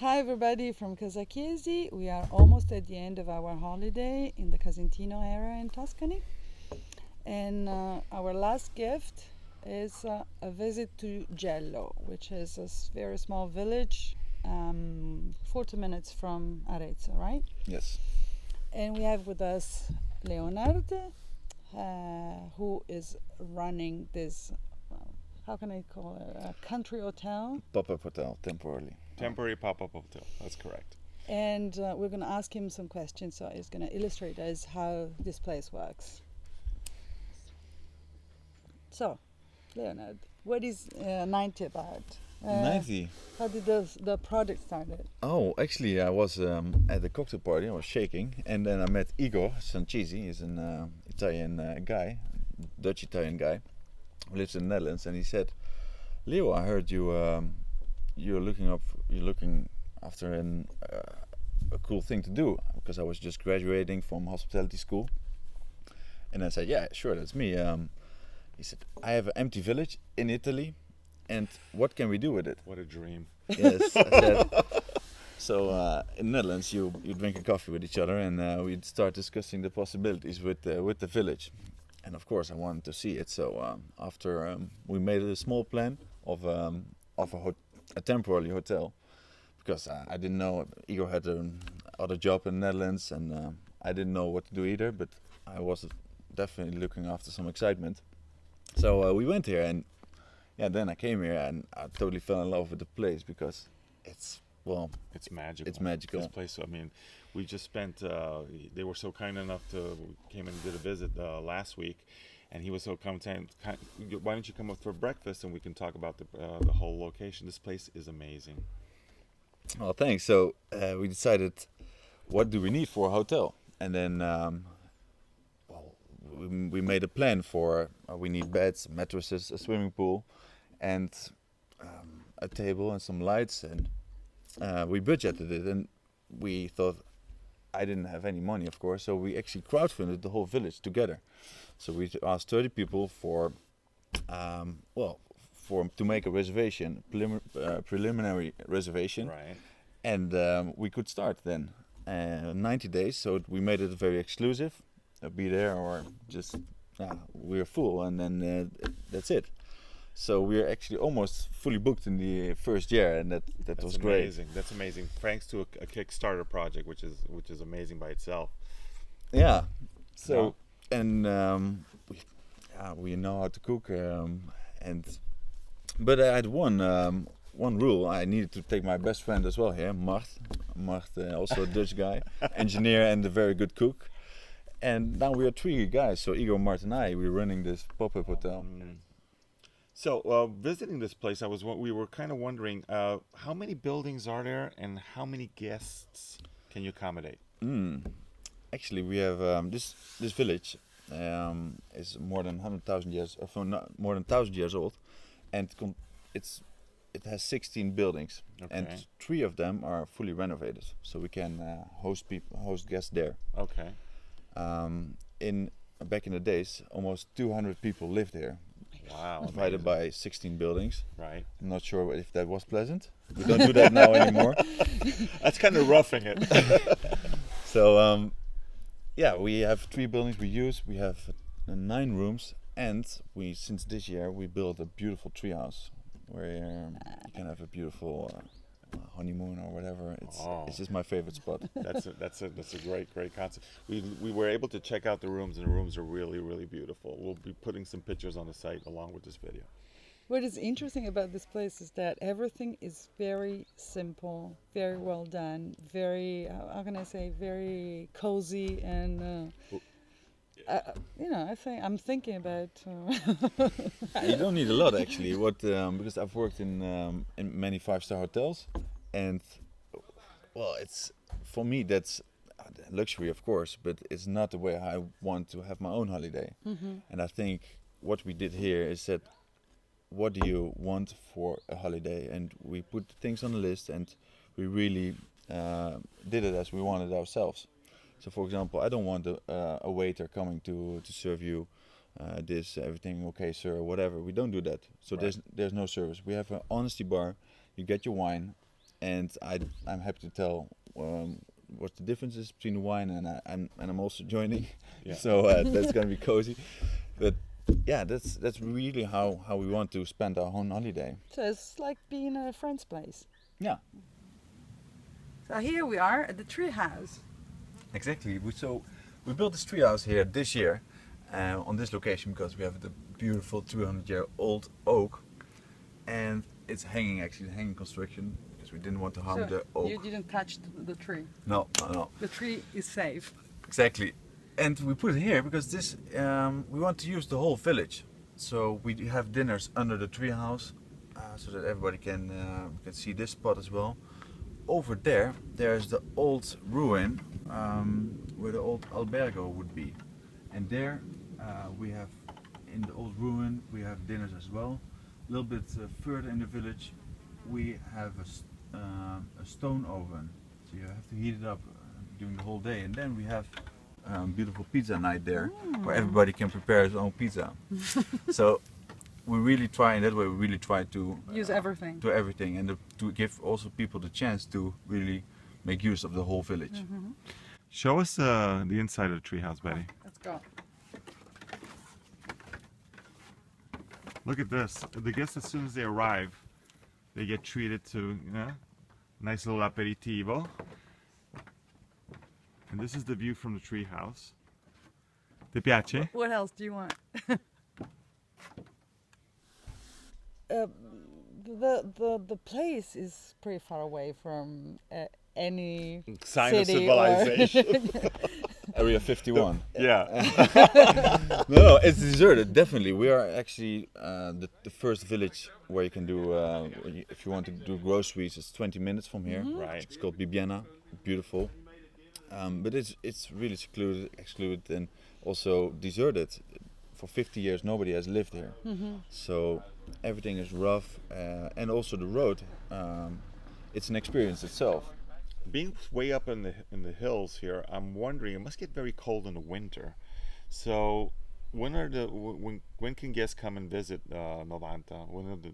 Hi everybody from Casa Chiesi. We are almost at the end of our holiday in the Casentino area in Tuscany. And our last gift is a visit to Gello, which is a very small village, 40 minutes from Arezzo, right? Yes. And we have with us Leonard, who is running this, how can I call it, a country hotel. Pop-up hotel, temporarily. Temporary pop-up hotel. That's correct. And we're going to ask him some questions, so he's going to illustrate us how this place works. So, Leonard, what is 90 about? 90. How did the project started? Oh, actually, I was at a cocktail party. I was shaking, and then I met Igor Sanchisi. He's an Italian guy, Dutch Italian guy, who lives in the Netherlands. And he said, "Leo, I heard you're looking after a cool thing to do," because I was just graduating from hospitality school. And I said, "Yeah, sure, that's me." He said, "I have an empty village in Italy, and what can we do with it?" What a dream. Yes, I said. So in the Netherlands, you drink a coffee with each other, and we'd start discussing the possibilities with the village. And of course, I wanted to see it. So after we made a small plan of a temporary hotel, because I didn't know Igor had other job in the Netherlands, and I didn't know what to do either. But I was definitely looking after some excitement. So we went here, and yeah, then I came here, and I totally fell in love with the place because it's magical. It's magical. This place. I mean, we just spent. They were so kind enough to came and did a visit last week, and he was so content. Why don't you come up for breakfast and we can talk about the whole location? This place is amazing. Well, thanks. So we decided, what do we need for a hotel? And then we made a plan for. We need beds, mattresses, a swimming pool, and a table and some lights. And we budgeted it, and we thought, I didn't have any money, of course, so we actually crowdfunded the whole village together. So we asked 30 people to make a reservation, preliminary reservation, Right. and we could start then. 90 days, so we made it very exclusive. Be there or just we're full, and then that's it. So we're actually almost fully booked in the first year, and that was great. Amazing. That's amazing. Thanks to a Kickstarter project, which is amazing by itself. Yeah. So Wow. and we know how to cook, but I had one rule. I needed to take my best friend as well here, Mart, also a Dutch guy, engineer and a very good cook. And now we are three guys. So Igor, Mart, and I, we're running this pop-up hotel. So visiting this place, we were kind of wondering how many buildings are there and how many guests can you accommodate? Actually, we have this village is more than 100,000 years, more than 1,000 years old, and it has 16 buildings, and Okay. 3 of them are fully renovated, so we can host guests there. Okay. Back in the days, almost 200 people lived here, Wow. divided amazing. by 16 buildings. Right. I'm not sure if that was pleasant. We don't do that now anymore. That's kind of roughing it. So yeah, we have 3 buildings we use. We have 9 rooms, and since this year we built a beautiful treehouse where you can have a beautiful honeymoon or whatever. It's just my favorite spot. That's a great concept. We were able to check out the rooms, and the rooms are really, really beautiful. We'll be putting some pictures on the site along with this video. What is interesting about this place is that everything is very simple, very well done, very, how can I say, very cozy, and I'm thinking about. You don't need a lot actually. Because I've worked in many 5-star hotels, and well, it's for me that's luxury, of course, but it's not the way I want to have my own holiday. And I think what we did here is that, what do you want for a holiday? And we put things on the list, and we really did it as we wanted ourselves. So, for example, I don't want a waiter coming to serve you everything okay, sir, or whatever. We don't do that. So Right. there's no service. We have an honesty bar. You get your wine, and I'm happy to tell what the difference is between the wine, and I'm also joining. Yeah. So that's gonna be cozy. But yeah, that's really how we want to spend our own holiday. So it's like being at a friend's place. Yeah, So here we are at the Treehouse. exactly. We built this treehouse here this year on this location because we have the beautiful 200-year-old oak, and it's hanging construction because we didn't want to harm So the oak. you didn't touch the tree. No. The tree is safe. Exactly. And we put it here because this we want to use the whole village. So we have dinners under the treehouse so that everybody can see this spot as well. Over there's the old ruin where the old albergo would be. And there we have, in the old ruin, we have dinners as well. A little bit further in the village we have a stone oven. So you have to heat it up during the whole day. And then we have beautiful pizza night there, where everybody can prepare his own pizza. So we really try, in that way, we really try to Use everything. do everything, and to give also people the chance to really make use of the whole village. Show us the inside of the treehouse, Betty. Let's go. Look at this. The guests, as soon as they arrive, they get treated to nice little aperitivo. And this is the view from the treehouse. Ti piace? What else do you want? The place is pretty far away from any Sign of city or- civilization. Area 51. Yeah. No, it's deserted, definitely. We are actually the first village where you can do, if you want to do groceries, it's 20 minutes from here. Right. It's called Bibiana, beautiful. But it's really excluded, and also deserted. For 50 years, nobody has lived here. So everything is rough, and also the road, it's an experience itself. Being way up in the hills here, I'm wondering, it must get very cold in the winter. So when can guests come and visit Novanta? When are the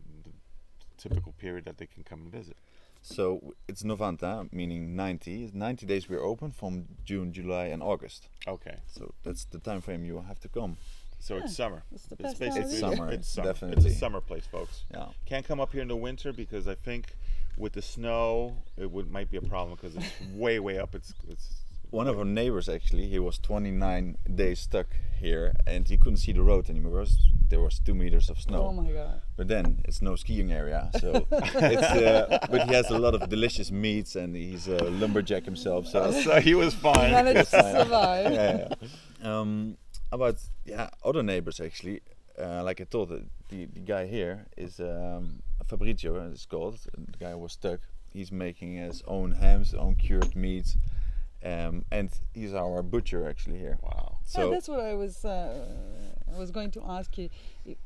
typical period that they can come and visit? So it's Novanta, meaning 90. 90 days we're open from June, July, and August. Okay. So that's the time frame you have to come. So it's summer. It's the It's best time of basically the year. summer, It's summer. definitely. It's a summer place, folks. Yeah. Can't come up here in the winter because I think with the snow it might be a problem because it's way up. It's One of our neighbors actually, he was 29 days stuck here, and he couldn't see the road anymore because there was 2 meters of snow. Oh my god. But then it's no skiing area, so but he has a lot of delicious meats, and he's a lumberjack himself. So so he was fine. Managed to survive. About other neighbors actually, like I told, the guy here is Fabrizio, it's called. The guy who was stuck. He's making his own hams, own cured meats, and he's our butcher actually here. Wow. So Yeah, that's what I was going to ask you.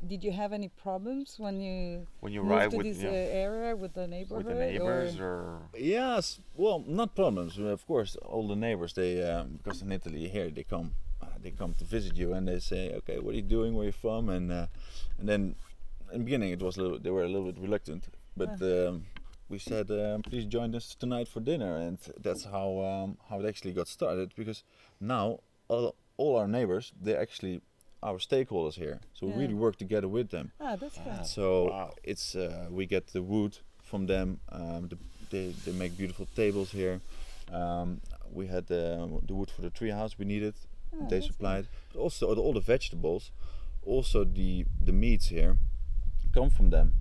Did you have any problems when you moved arrive to with this area with the neighborhood? with the neighbors or yes, well, not problems. Of course, all the neighbors, they because in Italy here they come to visit you, and they say, okay, what are you doing? Where are you from? And then in the beginning they were a little bit reluctant, but we said, please join us tonight for dinner, and that's how it actually got started. Because now all our neighbors, they're actually our stakeholders here, so we really work together with them. Ah, that's good. So Wow. it's we get the wood from them. They make beautiful tables here. We had the wood for the treehouse we needed. They that's supplied. But also all the vegetables, also the meats here come from them.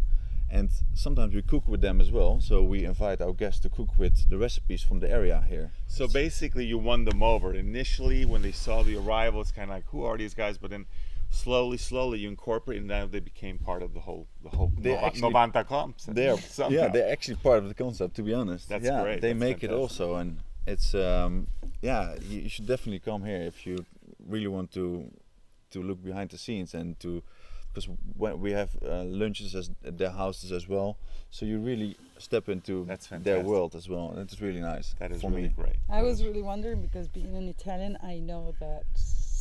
And sometimes we cook with them as well. So we invite our guests to cook with the recipes from the area here. So basically, you won them over. Initially, when they saw the arrival, it's kind of like, who are these guys? But then, slowly, you incorporate, and now they became part of the whole Novanta comps. They're they're actually part of the concept. To be honest, That's yeah, great. They That's make it fantastic. also, and it's you should definitely come here if you really want to look behind the scenes and to. Because when we have lunches at their houses as well, so you really step into That's their fantastic. world as well, and it's really nice. That is for really me. great. I was really wondering because being an Italian, I know that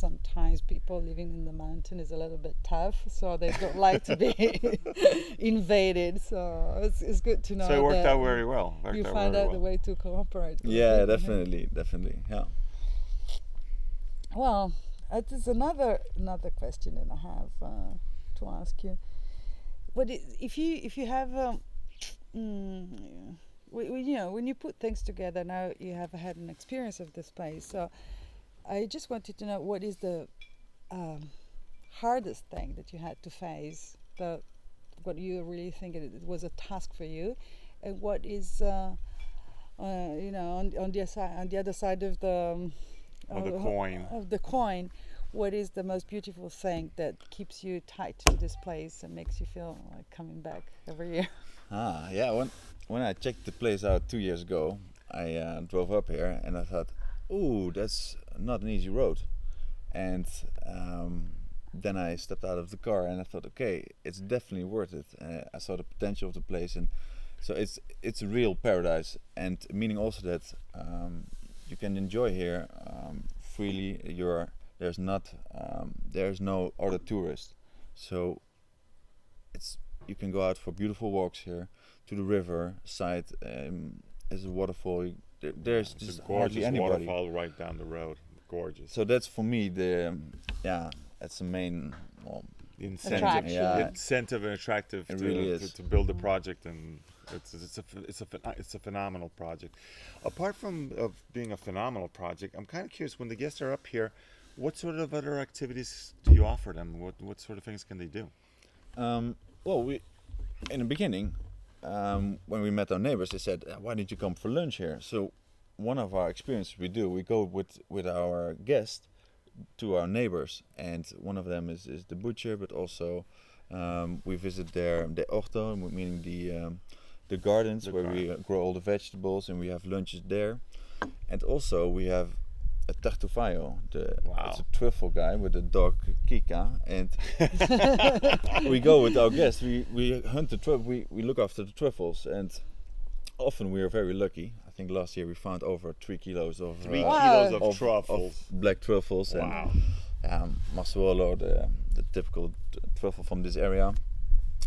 sometimes people living in the mountain is a little bit tough, so they don't like to be invaded. So it's good to know. So it worked that out very well. You found out the way to cooperate. with Yeah, people. definitely. Yeah. Well, that is another question that I have to ask you. If you have when you put things together, now you have had an experience of this place. So I just wanted to know, what is the hardest thing that you had to face? What you really think it was a task for you, and what is on the other side of the coin, what is the most beautiful thing that keeps you tied to this place and makes you feel like coming back every year? Yeah. When I checked the place out 2 years ago, I drove up here and I thought, "Ooh, that's not an easy road." And then I stepped out of the car and I thought, "Okay, it's definitely worth it." I saw the potential of the place, and so it's a real paradise. And meaning also that you can enjoy here freely. There's no other tourists, so you can go out for beautiful walks here to the river side. There's a waterfall. There's It's just a hardly gorgeous anybody. waterfall right down the road. Gorgeous. So that's for me that's the main Incentive, Attraction. Yeah. incentive and attractive It to, really to, is. to build a project, and it's a phenomenal project. Apart from being a phenomenal project, I'm kind of curious, when the guests are up here, what sort of other activities do you offer them? What sort of things can they do? Well, we in the beginning, when we met our neighbors, they said, "Why didn't you come for lunch here?" So one of our experiences we go with our guests to our neighbors, and one of them is the butcher, but also we visit the orto, meaning the gardens where we grow all the vegetables, and we have lunches there. And also we have a tartuffaio, it's a truffle guy with a dog Kika, and we go with our guests, we hunt the truffle, we look after the truffles, and often we are very lucky. I think last year we found over 3 kilos of 3 kilos of truffles. of black truffles. Wow. And Massuolo, the typical truffle from this area.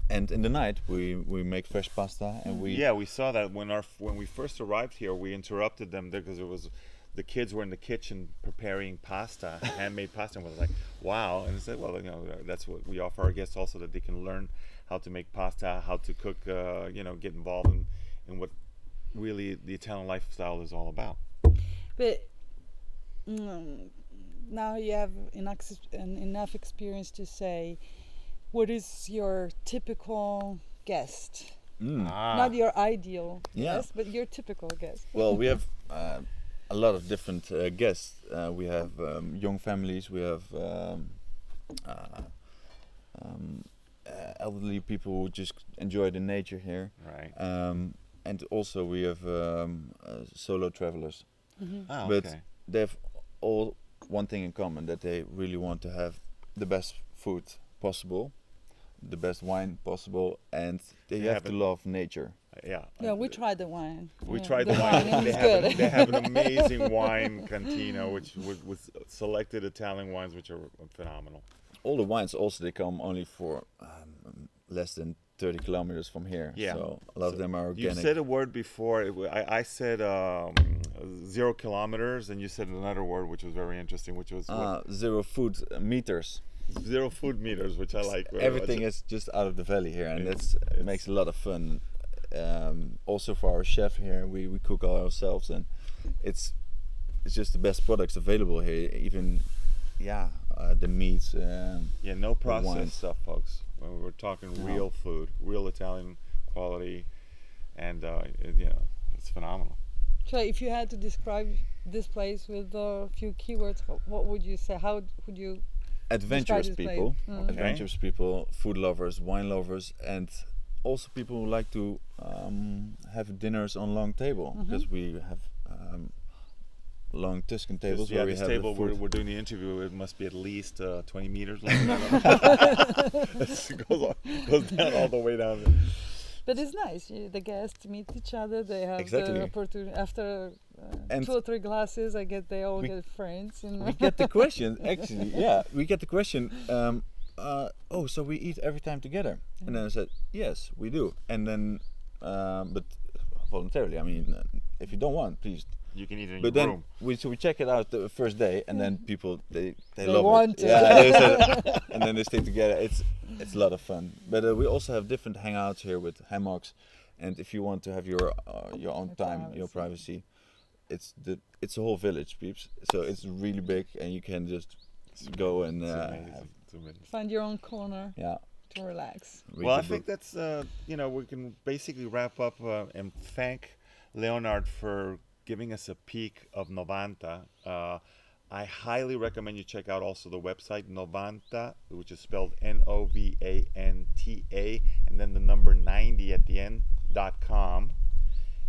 And in the night we make fresh pasta, and we saw that when we first arrived here. We interrupted them there because the kids were in the kitchen preparing pasta, handmade pasta, and was like, wow. And I said, well, that's what we offer our guests also, that they can learn how to make pasta, how to cook, get involved in what really the Italian lifestyle is all about. But now you have enough experience to say, what is your typical guest? Not your ideal guest, but your typical guest. Well, we have a lot of different guests. We have young families, we have elderly people who just enjoy the nature here. Right. And also we have solo travelers. Oh, But okay. they have all one thing in common, that they really want to have the best food possible, the best wine possible, and they have to love nature. Yeah, we tried the wine. We Yeah, tried the wine. It was good. They have an amazing wine cantina, which with selected Italian wines, which are phenomenal. All the wines also, they come only for less than 30 kilometers from here. Yeah. So a lot of them are You organic. said a word before. I said 0 kilometers, and you said another word which was very interesting, which was 0 food meters. 0 food meters, which I like. Everything is just out of the valley here, and it makes a lot of fun. Also for our chef here, we cook all ourselves, and it's just the best products available here. Even the meats. No processed wines. stuff, folks. When we're talking real food, real Italian quality, and it's phenomenal. So if you had to describe this place with a few keywords, what would you say? How would you Adventurous describe this people, place? Mm. adventurous people, food lovers, wine lovers, and also people who like to have dinners on long table, because we have long Tuscan tables where we this have table the food. we're doing the interview. It must be at least 20 meters long. It goes down all the way down. But it's nice. The guests meet each other. They have Exactly. the opportunity after And 2 or 3 glasses, I get they all We- get friends. we get the question, actually, yeah, we get the question, oh, so we eat every time together? And then I said, yes, we do. And then, but voluntarily, I mean, if you don't want, please. You can eat it in But your then room. we check it out the first day, and then people they They love want it. it. Yeah, they said, and then they stay together. It's a lot of fun. But we also have different hangouts here with hammocks, and if you want to have your own time, your privacy, it's a whole village, peeps. So it's really big, and you can just go and It's have, amazing. It's amazing. Find your own corner yeah. to relax. read Well, the I think book. that's we can basically wrap up and thank Leonard for giving us a peek of Novanta. I highly recommend you check out also the website Novanta, which is spelled Novanta, and then the number 90 at the end .com.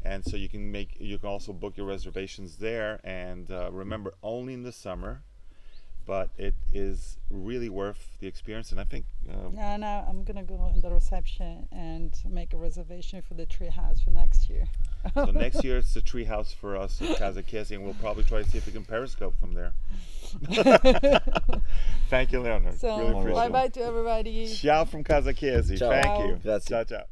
And so you can also book your reservations there. And remember, only in the summer, but it is really worth the experience. And I think Yeah, now I'm gonna go in the reception and make a reservation for the Treehouse for next year. so next year it's the Treehouse for us at Casa Chiesi, and we'll probably try to see if we can periscope from there. Thank you, Leonard. So really appreciate bye it. bye to everybody. Ciao from Casa Chiesi. Ciao. Thank you. Grazie. Ciao, ciao.